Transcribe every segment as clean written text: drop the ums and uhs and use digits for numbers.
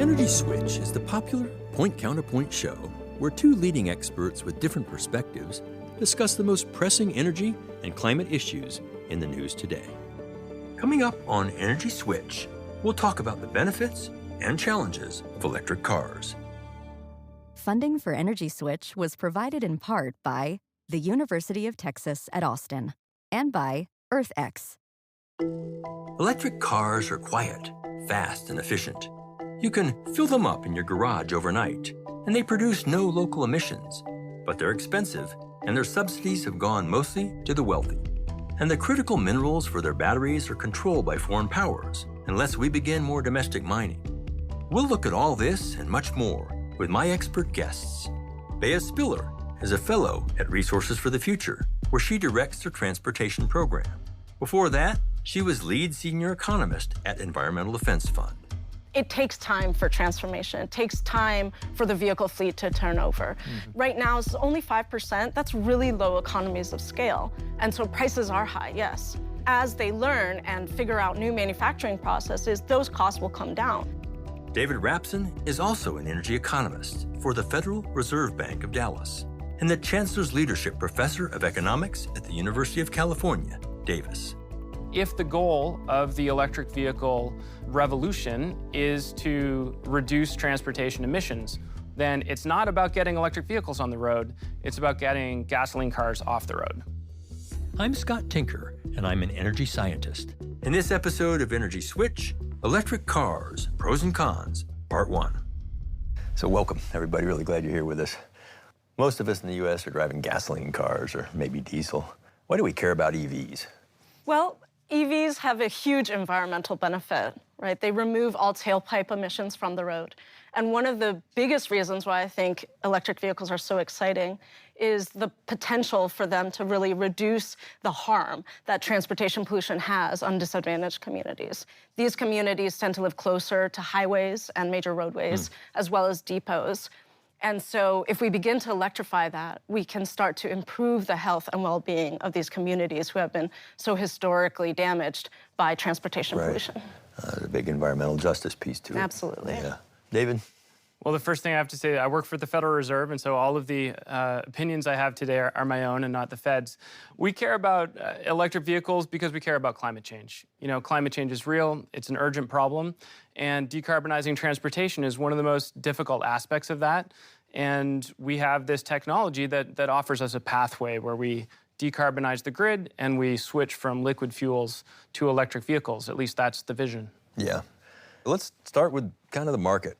Energy Switch is the popular point-counterpoint show where two leading experts with different perspectives discuss the most pressing energy and climate issues in the news today. Coming up on Energy Switch, we'll talk about the benefits and challenges of electric cars. Funding for Energy Switch was provided in part by the University of Texas at Austin and by EarthX. Electric cars are quiet, fast, and efficient. You can fill them up in your garage overnight, and they produce no local emissions. But they're expensive, and their subsidies have gone mostly to the wealthy. And the critical minerals for their batteries are controlled by foreign powers, unless we begin more domestic mining. We'll look at all this and much more with my expert guests. Beia Spiller is a fellow at Resources for the Future, where she directs their transportation program. Before that, she was lead senior economist at Environmental Defense Fund. It takes time for transformation. It takes time for the vehicle fleet to turn over. Right now, it's only 5%. That's really low economies of scale. And so prices are high, yes. As they learn and figure out new manufacturing processes, those costs will come down. David Rapson is also an energy economist for the Federal Reserve Bank of Dallas and the Chancellor's Leadership Professor of Economics at the University of California, Davis. If the goal of the electric vehicle revolution is to reduce transportation emissions, then it's not about getting electric vehicles on the road, it's about getting gasoline cars off the road. I'm Scott Tinker, and I'm an energy scientist. In this episode of Energy Switch, Electric Cars, Pros and Cons, Part 1. So welcome, everybody. Really glad you're here with us. Most of us in the U.S. are driving gasoline cars or maybe diesel. Why do we care about EVs? Well, EVs have a huge environmental benefit, right? They remove all tailpipe emissions from the road. And one of the biggest reasons why I think electric vehicles are so exciting is the potential for them to really reduce the harm that transportation pollution has on disadvantaged communities. These communities tend to live closer to highways and major roadways, as well as depots. And so if we begin to electrify that, we can start to improve the health and well-being of these communities who have been so historically damaged by transportation pollution. There's a big environmental justice piece to it. Absolutely. Yeah. David? Well, the first thing I have to say, I work for the Federal Reserve, and so all of the opinions I have today are my own and not the Fed's. We care about electric vehicles because we care about climate change. You know, climate change is real, it's an urgent problem, and decarbonizing transportation is one of the most difficult aspects of that. And we have this technology that offers us a pathway where we decarbonize the grid and we switch from liquid fuels to electric vehicles. At least that's the vision. Yeah. Let's start with kind of the market.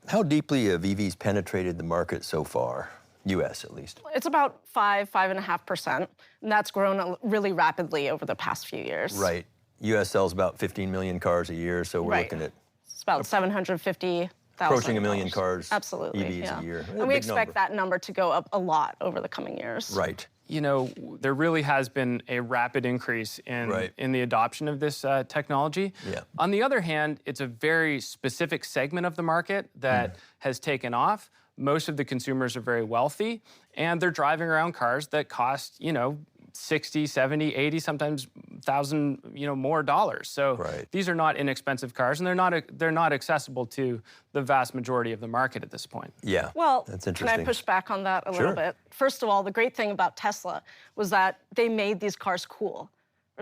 How deeply have EVs penetrated the market so far, U.S. at least? It's about 5.5%, and that's grown really rapidly over the past few years. Right. U.S. sells about 15 million cars a year, so we're looking at... It's about 750,000. Approaching a million cars, absolutely, EVs a year. And we expect that number to go up a lot over the coming years. Right. You know, there really has been a rapid increase in the adoption of this technology. Yeah. On the other hand, it's a very specific segment of the market that has taken off. Most of the consumers are very wealthy, and they're driving around cars that cost, you know, 60, 70, 80, sometimes $1,000, more dollars. So these are not inexpensive cars, and they're not accessible to the vast majority of the market at this point. Yeah, well, that's interesting. Can I push back on that a little bit? First of all, the great thing about Tesla was that they made these cars cool.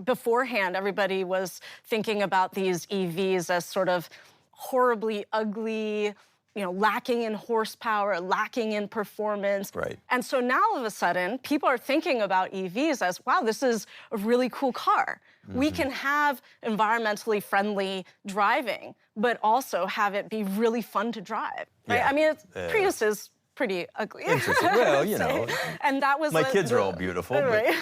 Beforehand, everybody was thinking about these EVs as sort of horribly ugly, lacking in horsepower, lacking in performance. Right. And so now all of a sudden, people are thinking about EVs as, wow, this is a really cool car. We can have environmentally friendly driving, but also have it be really fun to drive. Right? Yeah. I mean, Prius is pretty ugly. Interesting. Well, and that was my kids are all beautiful. Right.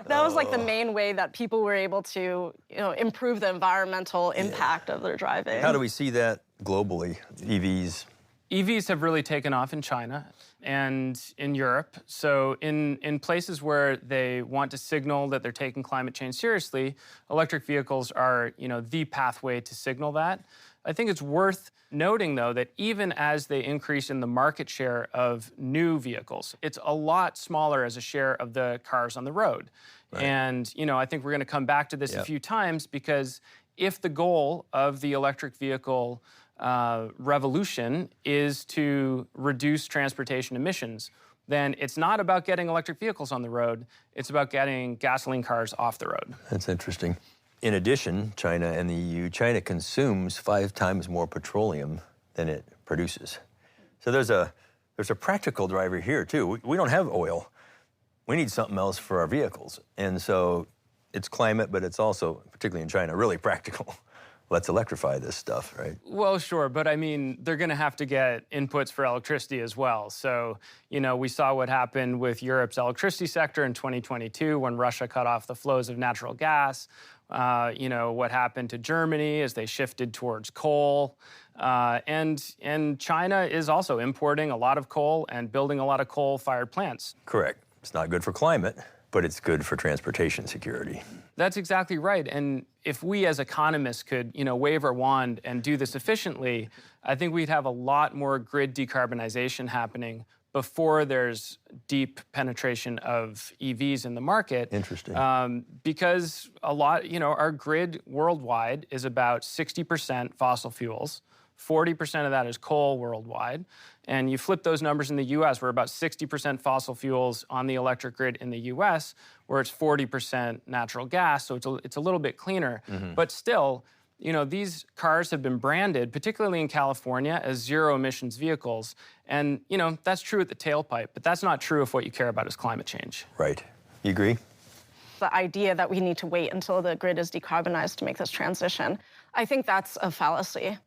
That was like the main way that people were able to, improve the environmental impact of their driving. How do we see that globally, EVs? EVs have really taken off in China and in Europe. So in places where they want to signal that they're taking climate change seriously, electric vehicles are, the pathway to signal that. I think it's worth noting, though, that even as they increase in the market share of new vehicles, it's a lot smaller as a share of the cars on the road. Right. And, I think we're going to come back to this a few times, because if the goal of the electric vehicle revolution is to reduce transportation emissions, then it's not about getting electric vehicles on the road, it's about getting gasoline cars off the road. That's interesting. In addition, China and the EU, China consumes 5 times more petroleum than it produces. So there's a practical driver here too. We don't have oil. We need something else for our vehicles. And so it's climate, but it's also, particularly in China, really practical. Let's electrify this stuff, right? Well, sure, but I mean, they're going to have to get inputs for electricity as well. So, we saw what happened with Europe's electricity sector in 2022 when Russia cut off the flows of natural gas. What happened to Germany as they shifted towards coal. And China is also importing a lot of coal and building a lot of coal-fired plants. Correct. It's not good for climate, but it's good for transportation security. That's exactly right. And if we as economists could, wave our wand and do this efficiently, I think we'd have a lot more grid decarbonization happening before there's deep penetration of EVs in the market. Interesting. Because a lot, our grid worldwide is about 60% fossil fuels. 40% of that is coal worldwide. And you flip those numbers in the US, we're about 60% fossil fuels on the electric grid in the US, where it's 40% natural gas, so it's a little bit cleaner. Mm-hmm. But still, these cars have been branded, particularly in California, as zero emissions vehicles. And, that's true at the tailpipe, but that's not true if what you care about is climate change. Right. You agree? The idea that we need to wait until the grid is decarbonized to make this transition, I think that's a fallacy.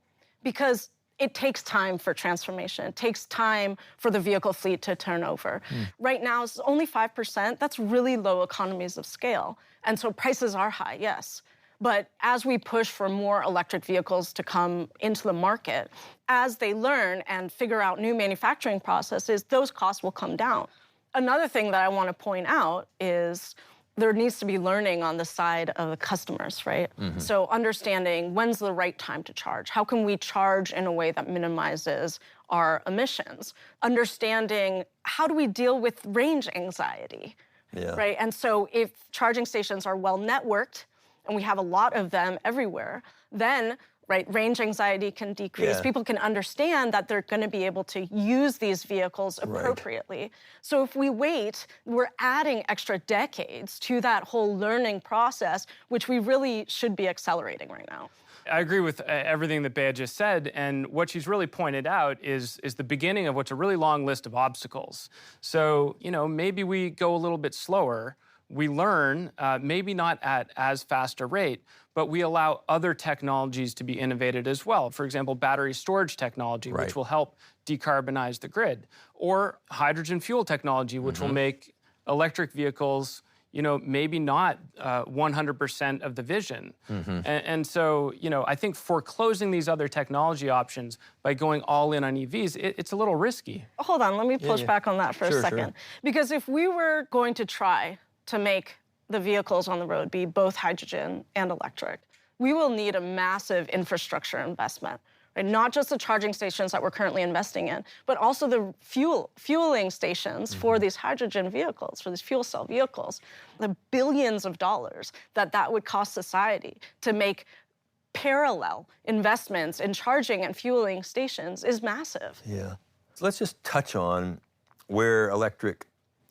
Because it takes time for transformation. It takes time for the vehicle fleet to turn over. Right now, it's only 5%. That's really low economies of scale. And so prices are high, yes. But as we push for more electric vehicles to come into the market, as they learn and figure out new manufacturing processes, those costs will come down. Another thing that I want to point out is there needs to be learning on the side of the customers, right? Mm-hmm. So understanding when's the right time to charge. How can we charge in a way that minimizes our emissions? Understanding how do we deal with range anxiety, right? And so if charging stations are well networked, and we have a lot of them everywhere, then range anxiety can decrease. Yeah. People can understand that they're going to be able to use these vehicles appropriately. Right. So if we wait, we're adding extra decades to that whole learning process, which we really should be accelerating right now. I agree with everything that Beia just said, and what she's really pointed out is the beginning of what's a really long list of obstacles. So, maybe we go a little bit slower. We learn, maybe not at as fast a rate, but we allow other technologies to be innovated as well. For example, battery storage technology, which will help decarbonize the grid, or hydrogen fuel technology, which will make electric vehicles, maybe not 100% of the vision. And so, I think foreclosing these other technology options by going all in on EVs, it's a little risky. Hold on, let me push back on that for a second. Sure. Because if we were going to try to make the vehicles on the road be both hydrogen and electric, we will need a massive infrastructure investment, right? Not just the charging stations that we're currently investing in, but also the fueling stations for these hydrogen vehicles, for these fuel cell vehicles. The billions of dollars that would cost society to make parallel investments in charging and fueling stations is massive. Yeah. So let's just touch on where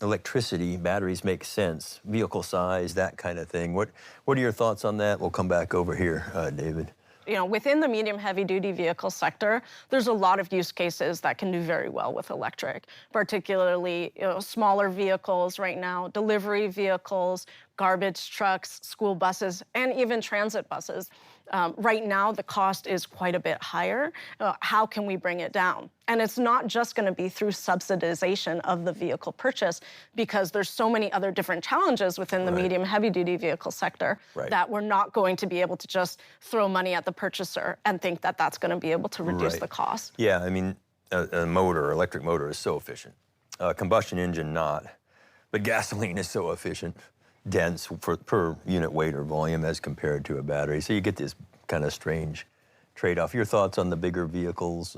electricity, batteries make sense, vehicle size, that kind of thing. What are your thoughts on that? We'll come back over here, David. Within the medium heavy-duty vehicle sector, there's a lot of use cases that can do very well with electric, particularly smaller vehicles right now, delivery vehicles, garbage trucks, school buses, and even transit buses. Right now, the cost is quite a bit higher. How can we bring it down? And it's not just going to be through subsidization of the vehicle purchase, because there's so many other different challenges within the medium heavy-duty vehicle sector that we're not going to be able to just throw money at the purchaser and think that that's going to be able to reduce the cost. Yeah, I mean, a motor, electric motor is so efficient. Combustion engine not, but gasoline is so efficient. Dense per unit weight or volume as compared to a battery. So you get this kind of strange trade-off. Your thoughts on the bigger vehicles?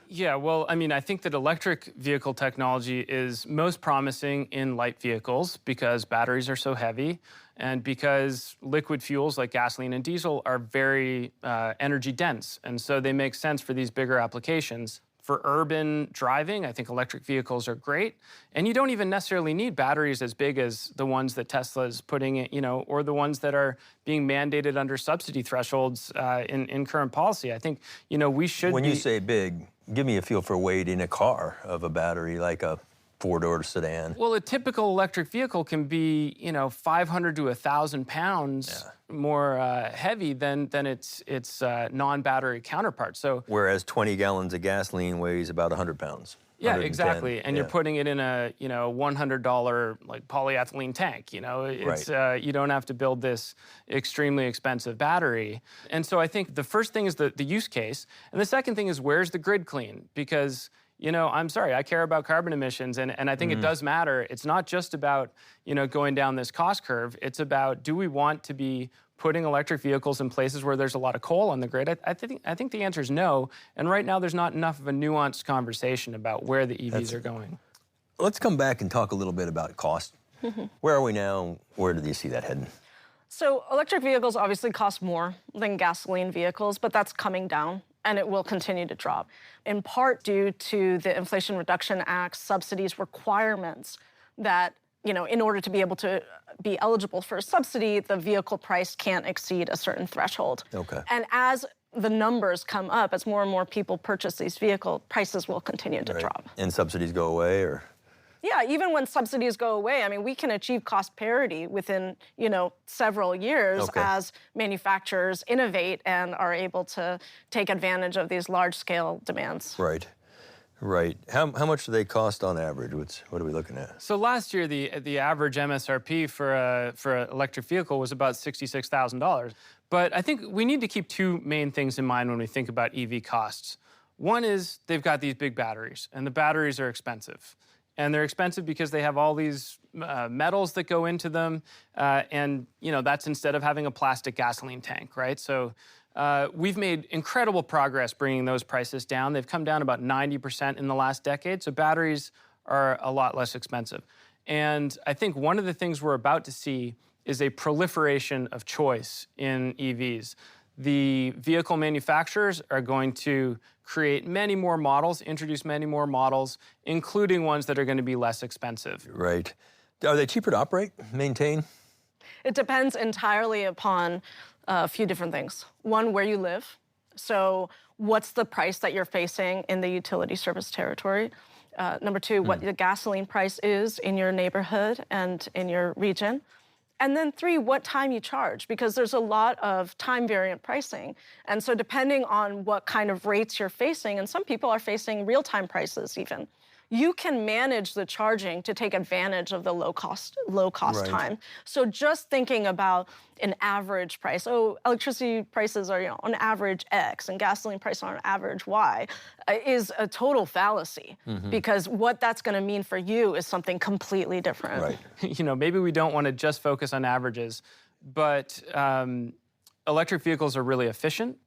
Yeah, well, I mean, I think that electric vehicle technology is most promising in light vehicles because batteries are so heavy and because liquid fuels like gasoline and diesel are very energy dense. And so they make sense for these bigger applications. For urban driving, I think electric vehicles are great. And you don't even necessarily need batteries as big as the ones that Tesla is putting in, or the ones that are being mandated under subsidy thresholds in current policy. I think, we should When you say big, give me a feel for weight in a car of a battery, like a four-door sedan. Well, a typical electric vehicle can be, 500 to 1,000 pounds more heavy than its non-battery counterpart. So, whereas 20 gallons of gasoline weighs about 100 pounds. Yeah, exactly. And you're putting it in a, $100 like polyethylene tank. It's you don't have to build this extremely expensive battery. And so I think the first thing is the use case, and the second thing is where's the grid clean? Because I'm sorry, I care about carbon emissions, and I think it does matter. It's not just about, going down this cost curve. It's about, do we want to be putting electric vehicles in places where there's a lot of coal on the grid? I think the answer is no. And right now, there's not enough of a nuanced conversation about where the EVs are going. Let's come back and talk a little bit about cost. Where are we now? Where do you see that heading? So electric vehicles obviously cost more than gasoline vehicles, but that's coming down, and it will continue to drop, in part due to the Inflation Reduction Act subsidies requirements that, in order to be able to be eligible for a subsidy, the vehicle price can't exceed a certain threshold. Okay. And as the numbers come up, as more and more people purchase these vehicles, prices will continue to drop. And subsidies go away, or? Yeah, even when subsidies go away, I mean, we can achieve cost parity within, several years as manufacturers innovate and are able to take advantage of these large-scale demands. Right. How much do they cost on average? What are we looking at? So last year, the average MSRP for an electric vehicle was about $66,000. But I think we need to keep two main things in mind when we think about EV costs. One is they've got these big batteries, and the batteries are expensive. And they're expensive because they have all these metals that go into them, and that's instead of having a plastic gasoline tank, right? So we've made incredible progress bringing those prices down. They've come down about 90% in the last decade, so batteries are a lot less expensive. And I think one of the things we're about to see is a proliferation of choice in EVs. The vehicle manufacturers are going to create many more models, introduce many more models, including ones that are going to be less expensive. Right. Are they cheaper to operate, maintain? It depends entirely upon a few different things. One, where you live. So what's the price that you're facing in the utility service territory? Number two, what the gasoline price is in your neighborhood and in your region. And then three, what time you charge, because there's a lot of time variant pricing. And so depending on what kind of rates you're facing, and some people are facing real-time prices even, you can manage the charging to take advantage of the low cost time. So just thinking about an average price, electricity prices are on average X and gasoline prices are on average Y, is a total fallacy, because what that's going to mean for you is something completely different. Right. Maybe we don't want to just focus on averages, but electric vehicles are really efficient,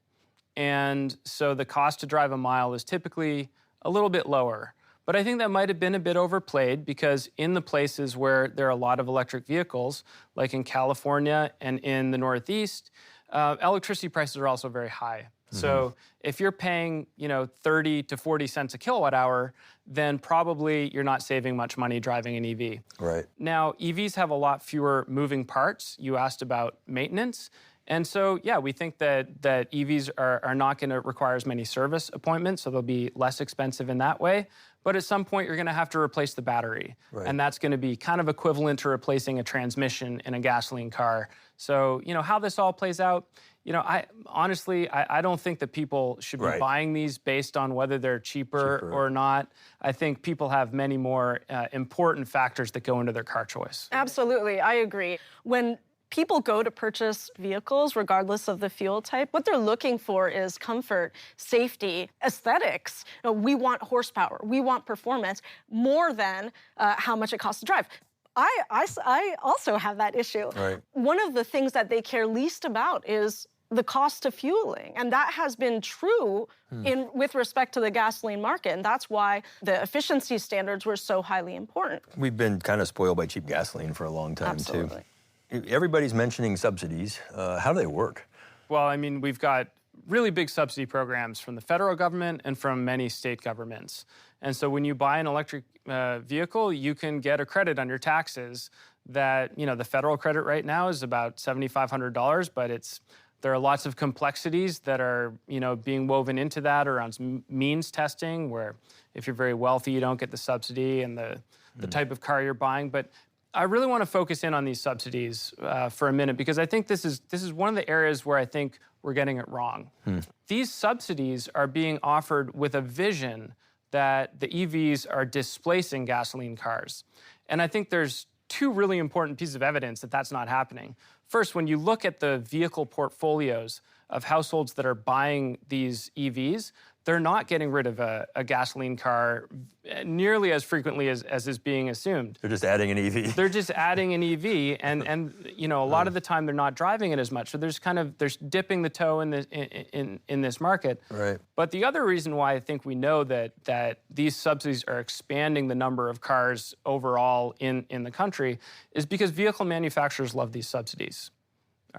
and so the cost to drive a mile is typically a little bit lower. But I think that might have been a bit overplayed, because in the places where there are a lot of electric vehicles, like in California and in the Northeast, electricity prices are also very high. So if you're paying, 30 to 40 cents a kilowatt hour, then probably you're not saving much money driving an EV. Right. Now, EVs have a lot fewer moving parts. You asked about maintenance. And so, we think that EVs are not going to require as many service appointments, so they'll be less expensive in that way. But at some point, you're going to have to replace the battery. Right. And that's going to be kind of equivalent to replacing a transmission in a gasoline car. So, how this all plays out, I honestly don't think that people should be buying these based on whether they're cheaper or not. I think people have many more important factors that go into their car choice. Absolutely, I agree. When people go to purchase vehicles, regardless of the fuel type, what they're looking for is comfort, safety, aesthetics. We want horsepower, we want performance, more than how much it costs to drive. I also have that issue. Right. One of the things that they care least about is the cost of fueling. And that has been true with respect to the gasoline market. And that's why the efficiency standards were so highly important. We've been kind of spoiled by cheap gasoline for a long time, Absolutely. too. Everybody's mentioning subsidies. How do they work? Well, I mean, we've got really big subsidy programs from the federal government and from many state governments. And so when you buy an electric vehicle, you can get a credit on your taxes that, the federal credit right now is about $7,500, but there are lots of complexities that are, being woven into that around means testing, where if you're very wealthy, you don't get the subsidy and the type of car you're buying. But I really want to focus in on these subsidies for a minute, because I think this is one of the areas where I think we're getting it wrong. These subsidies are being offered with a vision that the EVs are displacing gasoline cars. And I think there's two really important pieces of evidence that that's not happening. First, when you look at the vehicle portfolios of households that are buying these EVs, they're not getting rid of a gasoline car nearly as frequently as is being assumed. They're just adding an EV. They're just adding an EV, and a lot of the time they're not driving it as much. So there's dipping the toe in this market. Right. But the other reason why I think we know that these subsidies are expanding the number of cars overall in the country is because vehicle manufacturers love these subsidies.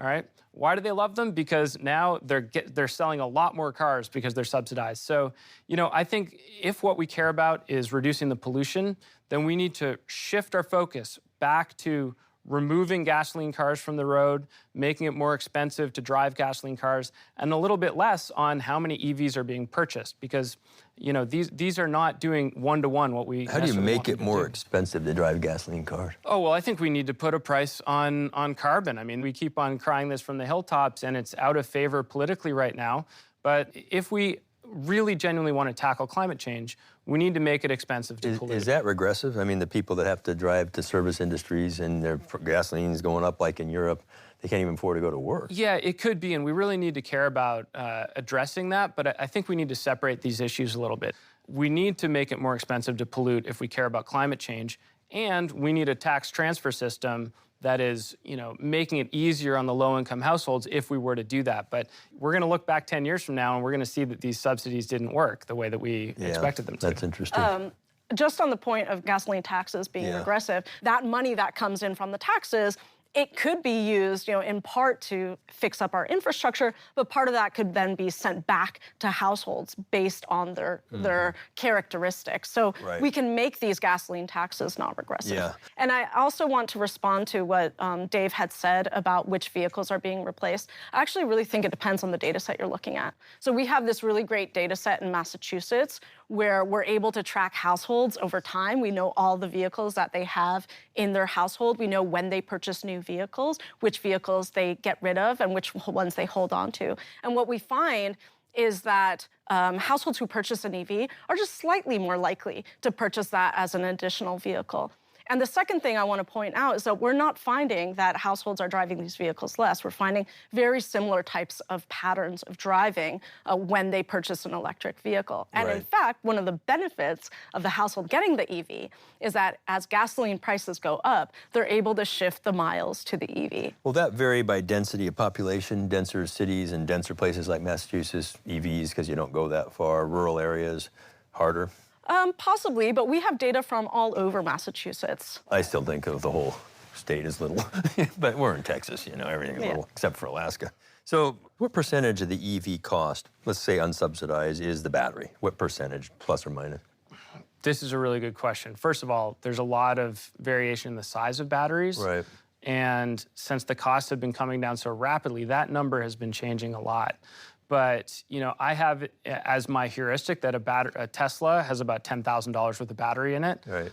All right. Why do they love them? Because now they're selling a lot more cars because they're subsidized. So, I think if what we care about is reducing the pollution, then we need to shift our focus back to removing gasoline cars from the road, making it more expensive to drive gasoline cars, and a little bit less on how many EVs are being purchased, because these are not doing one-to-one what we. How do you make it more expensive to drive gasoline cars? Oh, well, I think we need to put a price on carbon. I mean, we keep on crying this from the hilltops, and it's out of favor politically right now. But if we really genuinely want to tackle climate change, we need to make it expensive to pollute. Is that regressive? I mean, the people that have to drive to service industries and their gasoline's going up like in Europe, they can't even afford to go to work. Yeah, it could be, and we really need to care about addressing that, but I think we need to separate these issues a little bit. We need to make it more expensive to pollute if we care about climate change, and we need a tax transfer system that is, making it easier on the low-income households if we were to do that. But we're going to look back 10 years from now, and we're going to see that these subsidies didn't work the way that we expected them to. That's interesting. Just on the point of gasoline taxes being regressive, that money that comes in from the taxes, it could be used, in part to fix up our infrastructure, but part of that could then be sent back to households based on their characteristics. So we can make these gasoline taxes not regressive. Yeah. And I also want to respond to what Dave had said about which vehicles are being replaced. I actually really think it depends on the data set you're looking at. So we have this really great data set in Massachusetts where we're able to track households over time. We know all the vehicles that they have in their household. We know when they purchase new vehicles, which vehicles they get rid of, and which ones they hold on to. And what we find is that households who purchase an EV are just slightly more likely to purchase that as an additional vehicle. And the second thing I want to point out is that we're not finding that households are driving these vehicles less. We're finding very similar types of patterns of driving when they purchase an electric vehicle. And in fact, one of the benefits of the household getting the EV is that as gasoline prices go up, they're able to shift the miles to the EV. Will that vary by density of population, denser cities and denser places like Massachusetts, EVs, because you don't go that far, rural areas, harder? Possibly, but we have data from all over Massachusetts. I still think of the whole state as little, but we're in Texas, everything is little, except for Alaska. So what percentage of the EV cost, let's say unsubsidized, is the battery? What percentage, plus or minus? This is a really good question. First of all, there's a lot of variation in the size of batteries. Right. And since the costs have been coming down so rapidly, that number has been changing a lot. But, I have as my heuristic that a Tesla has about $10,000 worth of battery in it. Right.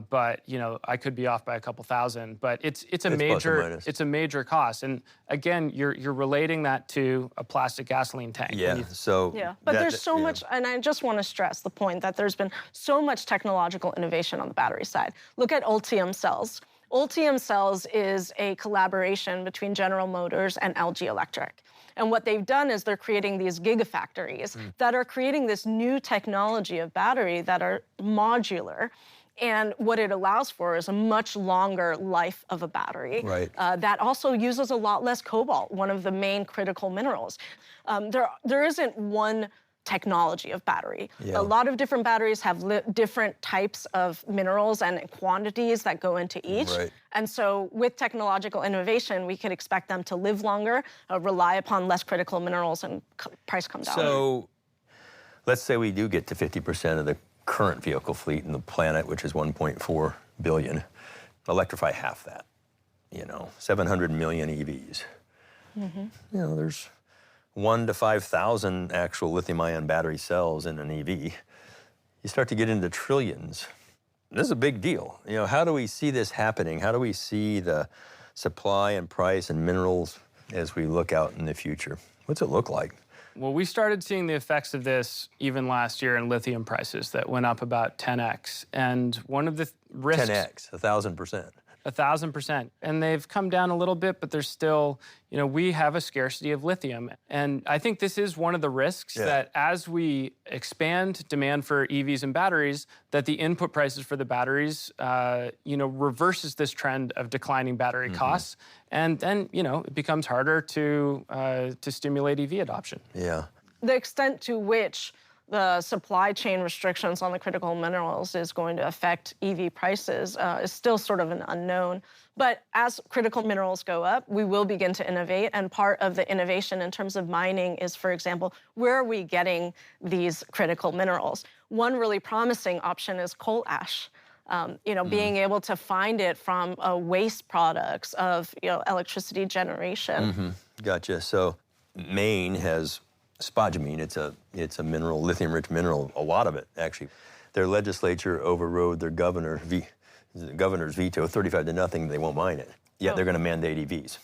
But, I could be off by a couple thousand. But it's a major cost. And again, you're relating that to a plastic gasoline tank. Yeah. But there's so much, and I just want to stress the point that there's been so much technological innovation on the battery side. Look at Ultium cells. Ultium cells is a collaboration between General Motors and LG Electric. And what they've done is they're creating these gigafactories that are creating this new technology of battery that are modular. And what it allows for is a much longer life of a battery. Right. That also uses a lot less cobalt, one of the main critical minerals. There isn't one technology of battery. Yeah. A lot of different batteries have different types of minerals and quantities that go into each. Right. And so with technological innovation, we could expect them to live longer, rely upon less critical minerals, and price come down. So let's say we do get to 50% of the current vehicle fleet in the planet, which is 1.4 billion. Electrify half that, 700 million EVs. There's 1 to 5,000 actual lithium-ion battery cells in an EV. You start to get into trillions. This is a big deal. How do we see this happening? How do we see the supply and price and minerals as we look out in the future? What's it look like? Well, we started seeing the effects of this even last year in lithium prices that went up about 10x. And one of the risks... 10x, 1,000%. 1,000%. And they've come down a little bit, but there's still, we have a scarcity of lithium. And I think this is one of the risks that as we expand demand for EVs and batteries, that the input prices for the batteries, reverses this trend of declining battery costs. And then, it becomes harder to stimulate EV adoption. Yeah. The extent to which the supply chain restrictions on the critical minerals is going to affect EV prices is still sort of an unknown. But as critical minerals go up, we will begin to innovate. And part of the innovation in terms of mining is, for example, where are we getting these critical minerals? One really promising option is coal ash. Being able to find it from waste products of, electricity generation. Gotcha. So Maine has spodumene. It's a mineral, lithium-rich mineral, a lot of it, actually. Their legislature overrode their governor's veto, 35-0, they won't mine it. Yet they're going to mandate EVs.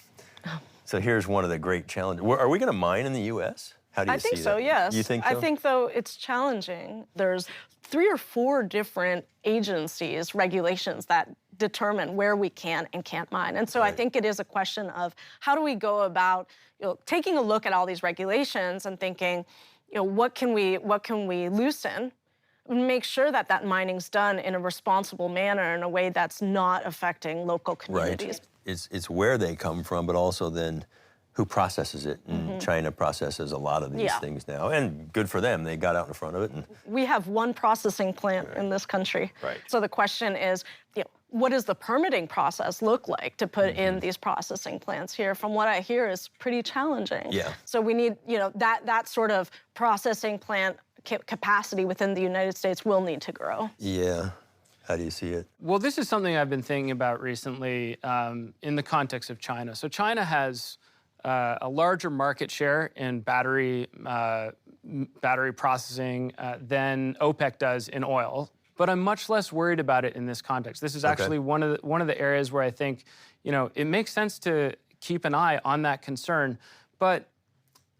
So here's one of the great challenges. Are we going to mine in the U.S.? How do you see that? I think so, yes. You think so? I think, though, it's challenging. There's 3 or 4 different agencies, regulations that determine where we can and can't mine. And so I think it is a question of how do we go about taking a look at all these regulations and thinking, what can we loosen, make sure that that mining's done in a responsible manner in a way that's not affecting local communities. Right. It's where they come from, but also then who processes it. And China processes a lot of these things now. And good for them, they got out in front of it. And we have one processing plant in this country. Right. So the question is, what does the permitting process look like to put in these processing plants here? From what I hear, is pretty challenging. Yeah. So we need, that sort of processing plant capacity within the United States will need to grow. Yeah. How do you see it? Well, this is something I've been thinking about recently in the context of China. So China has a larger market share in battery processing than OPEC does in oil. But I'm much less worried about it in this context. This is actually one of the areas where I think, it makes sense to keep an eye on that concern. But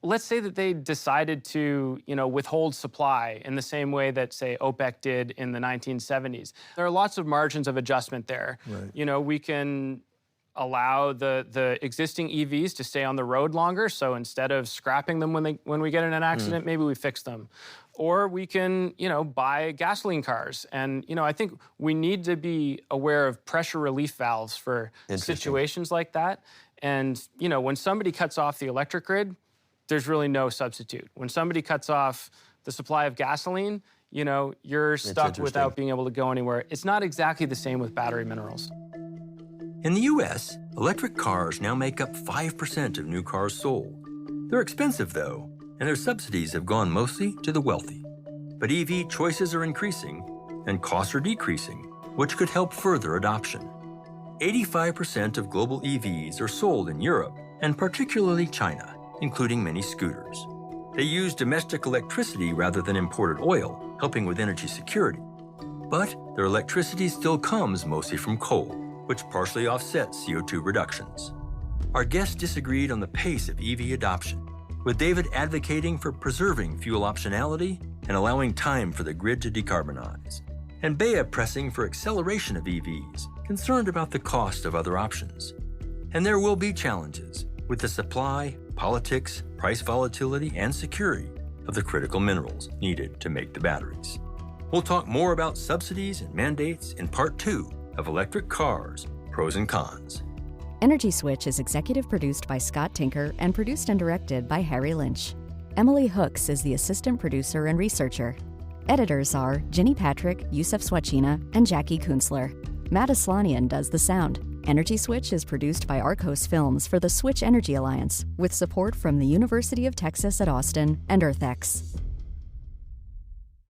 let's say that they decided to, withhold supply in the same way that, say, OPEC did in the 1970s. There are lots of margins of adjustment there. Right. We can allow the existing EVs to stay on the road longer. So instead of scrapping them when we get in an accident, maybe we fix them. Or we can, buy gasoline cars. And, I think we need to be aware of pressure relief valves for situations like that. And, when somebody cuts off the electric grid, there's really no substitute. When somebody cuts off the supply of gasoline, you're stuck without being able to go anywhere. It's not exactly the same with battery minerals. In the U.S., electric cars now make up 5% of new cars sold. They're expensive, though, and their subsidies have gone mostly to the wealthy. But EV choices are increasing, and costs are decreasing, which could help further adoption. 85% of global EVs are sold in Europe, and particularly China, including many scooters. They use domestic electricity rather than imported oil, helping with energy security. But their electricity still comes mostly from coal, which partially offsets CO2 reductions. Our guests disagreed on the pace of EV adoption, with David advocating for preserving fuel optionality and allowing time for the grid to decarbonize, and Beia pressing for acceleration of EVs, concerned about the cost of other options. And there will be challenges with the supply, politics, price volatility, and security of the critical minerals needed to make the batteries. We'll talk more about subsidies and mandates in Part 2 of Electric Cars, Pros and Cons. Energy Switch is executive produced by Scott Tinker and produced and directed by Harry Lynch. Emily Hooks is the assistant producer and researcher. Editors are Ginny Patrick, Yusef Swachina, and Jackie Kunzler. Matt Aslanian does the sound. Energy Switch is produced by Arcos Films for the Switch Energy Alliance, with support from the University of Texas at Austin and EarthX.